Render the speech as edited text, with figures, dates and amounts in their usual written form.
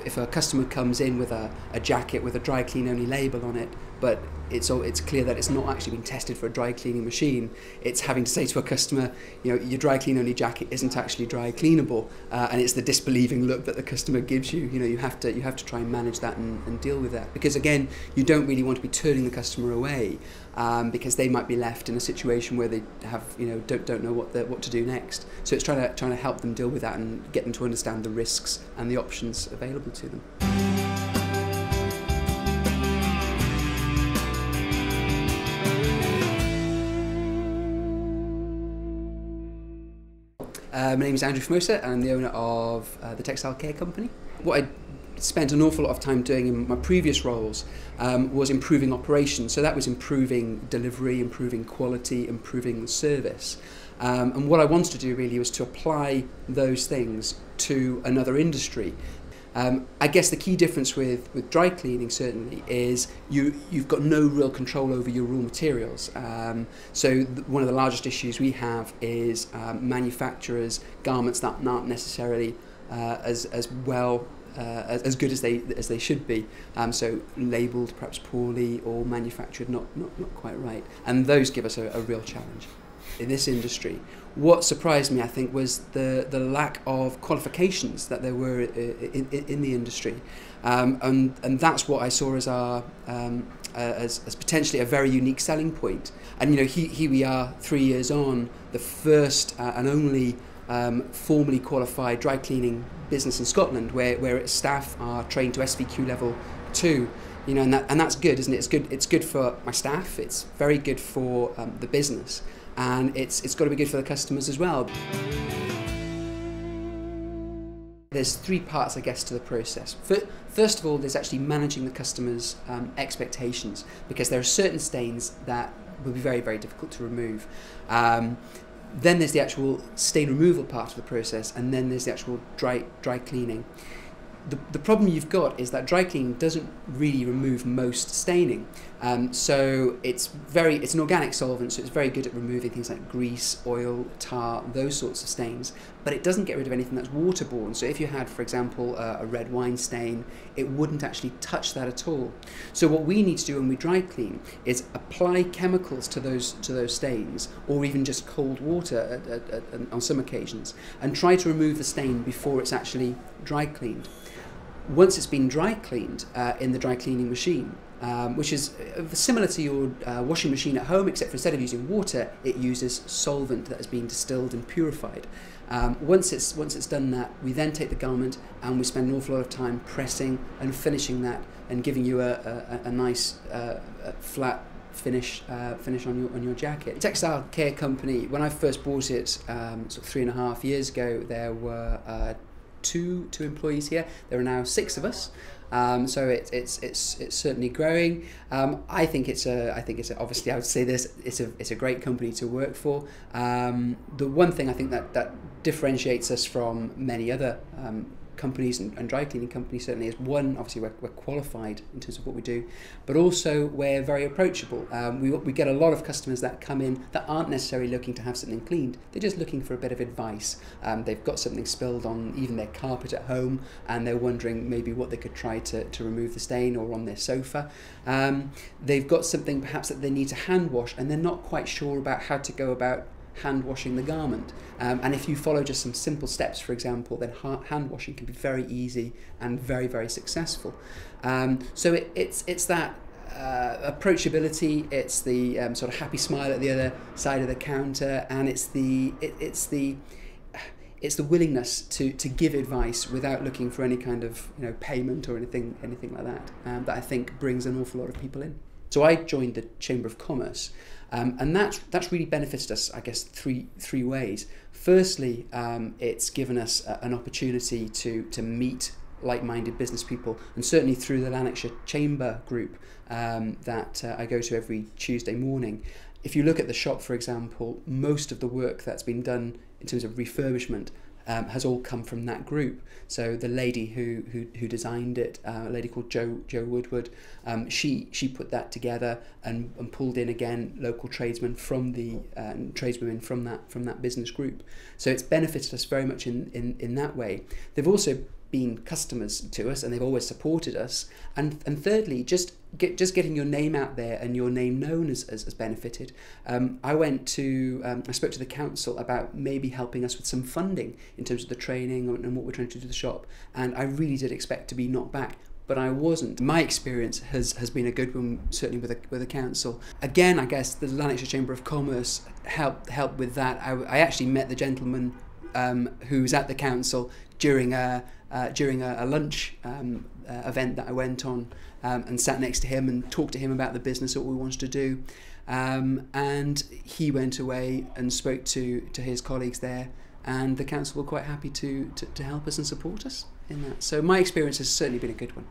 if a customer comes in with a jacket with a dry clean only label on it, but it's clear that it's not actually been tested for a dry cleaning machine, it's having to say to a customer, you know, your dry clean only jacket isn't actually dry cleanable, and it's the disbelieving look that the customer gives you. You know, you have to try and manage that and deal with that, because again, you don't really want to be turning the customer away, because they might be left in a situation where they have, you know, don't know what to do next. So it's trying to help them deal with that and get them to understand the risks and the options available to them. My name is Andrew Formosa, and I'm the owner of the Textile Care company. What I spent an awful lot of time doing in my previous roles was improving operations. So that was improving delivery, improving quality, improving the service. And what I wanted to do really was to apply those things to another industry. I guess the key difference with dry cleaning certainly is you've got no real control over your raw materials. So one of the largest issues we have is manufacturers' garments that aren't necessarily as well as good as they should be. So labelled perhaps poorly or manufactured not quite right, and those give us a real challenge in this industry. What surprised me, I think, was the lack of qualifications that there were in the industry, and that's what I saw as our as potentially a very unique selling point. And you know, here we are 3 years on, the first and only formally qualified dry cleaning business in Scotland, where its staff are trained to SVQ level 2. You know, and that's good, isn't it? It's good for my staff. It's very good for the business. And it's got to be good for the customers as well. There's 3 parts, I guess, to the process. First of all, there's actually managing the customer's expectations, because there are certain stains that will be very, very difficult to remove. Then there's the actual stain removal part of the process, and then there's the actual dry cleaning. The problem you've got is that dry cleaning doesn't really remove most staining. So it's an organic solvent, so it's very good at removing things like grease, oil, tar, those sorts of stains, but it doesn't get rid of anything that's waterborne. So if you had, for example, a red wine stain, it wouldn't actually touch that at all. So what we need to do when we dry clean is apply chemicals to those stains, or even just cold water on some occasions, and try to remove the stain before it's actually dry cleaned. Once it's been dry cleaned in the dry cleaning machine, which is similar to your washing machine at home, except for instead of using water, it uses solvent that has been distilled and purified. Once it's done that, we then take the garment and we spend an awful lot of time pressing and finishing that, and giving you a nice flat finish on your jacket. Textile Care company, when I first bought it sort of 3.5 years ago, there were two employees here. There are now 6 of us, so it's certainly growing. I think it's obviously, I would say this, it's a great company to work for. The one thing I think that differentiates us from many other companies and dry cleaning companies certainly is, one, obviously we're qualified in terms of what we do, but also we're very approachable. We get a lot of customers that come in that aren't necessarily looking to have something cleaned, they're just looking for a bit of advice. They've got something spilled on even their carpet at home, and they're wondering maybe what they could try to remove the stain, or on their sofa. They've got something perhaps that they need to hand wash, and they're not quite sure about how to go about hand washing the garment, and if you follow just some simple steps, for example, then hand washing can be very easy and very, very successful. So it's that approachability, it's the sort of happy smile at the other side of the counter, and it's the willingness to give advice without looking for any kind of payment or anything like that, that I think brings an awful lot of people in. So I joined the Chamber of Commerce, and that's really benefited us, I guess, three ways. Firstly, it's given us an opportunity to meet like-minded business people, and certainly through the Lanarkshire Chamber group that I go to every Tuesday morning. If you look at the shop, for example, most of the work that's been done in terms of refurbishment has all come from that group. So the lady who designed it, a lady called Jo Woodward, she put that together and pulled in again local tradesmen from the tradeswomen from that business group. So it's benefited us very much in that way. They've also been customers to us and they've always supported us. And thirdly, just getting your name out there and your name known has benefited. I spoke to the council about maybe helping us with some funding in terms of the training and what we're trying to do to the shop, and I really did expect to be knocked back, but I wasn't. My experience has been a good one, certainly with the council. Again, I guess the Lanarkshire Chamber of Commerce helped with that. I actually met the gentleman who was at the council during a lunch event that I went on, and sat next to him and talked to him about the business, what we wanted to do, and he went away and spoke to his colleagues there, and the council were quite happy to help us and support us in that. So my experience has certainly been a good one.